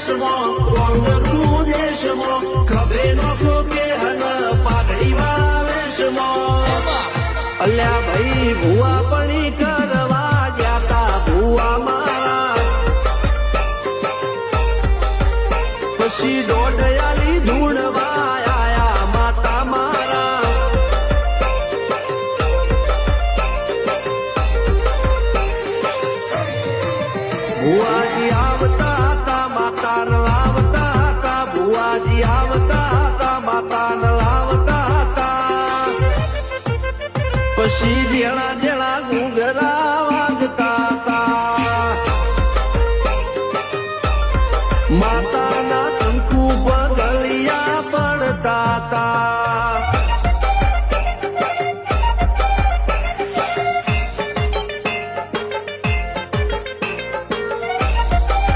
વેશમાં વાંગરું દેશમાં ખભે નોખો કે હન પાઘડીમાં વેશમાં અલ્યા ભાઈ ભૂવા પણી કરવા ગયા તા ભૂવા મારા પછી દોઢયાલી ધૂણવા આયા માતા મારા ભુવાજી આવતા હતા માતા લાવતા હતા ભુવાજી આવતા હતા માતા લાવતા હતા પછી જેણા જેણા ઘૂંઘરા વાગતા હતા માતા